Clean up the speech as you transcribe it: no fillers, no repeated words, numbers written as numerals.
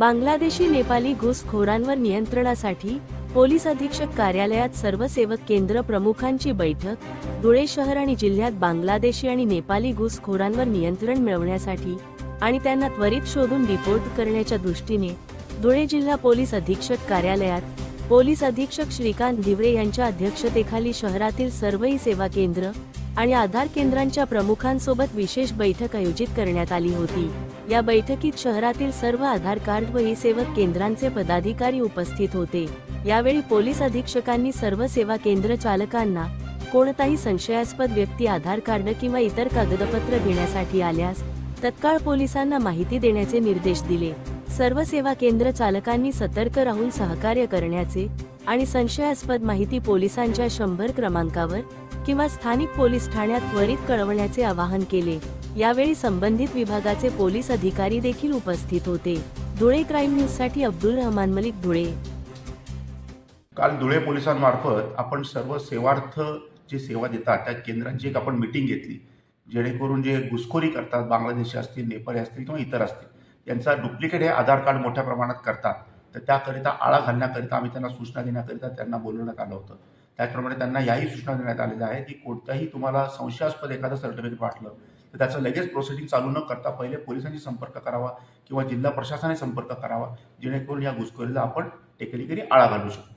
बांगलादेशी नेपाली घुसखोरांवर नियंत्रणासाठी पोलीस अधीक्षक कार्यालयात सर्व सेवक केंद्र प्रमुखांची बैठक। धुळे शहर आणि जिल्ह्यात बांगलादेशी आणि नेपाली घुसखोरांवर नियंत्रण मिळवण्यासाठी आणि त्यांना त्वरित शोधून रिपोर्ट करण्याच्या दृष्टीने धुळे जिल्हा पोलीस अधीक्षक कार्यालयात पोलीस अधीक्षक श्रीकांत धिवरे यांच्या अध्यक्षतेखाली शहरातील सर्व सेवा केंद्र आणि आधार केंद्रांच्या प्रमुखांसोबत विशेष बैठक आयोजित करण्यात आली होती। या बैठकीत शहरातील सर्व आधार कार्ड व सेवक केंद्रांचे पदाधिकारी उपस्थित होते। यावेळी पोलीस अधीक्षकांनी सर्व सेवा केंद्र चालकांना कोणताही संशयास्पद व्यक्ती आधार कार्ड किंवा इतर कागदपत्र घेण्यासाठी आल्यास तत्काळ पोलिसांना माहिती देण्याचे निर्देश दिले। सर्व सेवा केंद्र चालकांनी सतर्क राहून सहकार्य करण्याचे आणि संशयास्पद माहिती पोलिसांच्या 100 क्रमांकावर किंवा स्थानिक पोलीस ठाण्यात त्वरित कळवण्याचे आवाहन केले। यावेळी संबंधित विभागाचे पोलीस अधिकारी देखील उपस्थित होते। धुळे क्राईम न्यूज साठी अब्दुल रहमान मलिक, धुळे। काल धुळे पोलिसांमार्फत आपण सर्व सेवार्थ जे सेवा देतात त्या केंद्रांची एक आपण मीटिंग घेतली, जेणेकरून जे घुसखोरी करतात, बांगलादेशी असतील, नेपाळी असतील किंवा इतर असतील, यांचा डुप्लिकेट हे आधार कार्ड मोठ्या प्रमाणात करतात, तर त्याकरिता आळा घालण्याकरिता आम्ही त्यांना सूचना देण्याकरिता त्यांना बोलवण्यात आलं होतं। त्याचप्रमाणे त्यांना याही सूचना देण्यात आलेल्या आहेत की कोणत्याही तुम्हाला संशयास्पद एखादं सर्टिफिकेट वाटलं तर त्याचं लगेच प्रोसिडिंग चालू न करता पहिले पोलिसांशी संपर्क करावा किंवा जिल्हा प्रशासनाने संपर्क करावा, जेणेकरून या घुसखोरीला आपण टेक्निकली आळा घालू शकतो।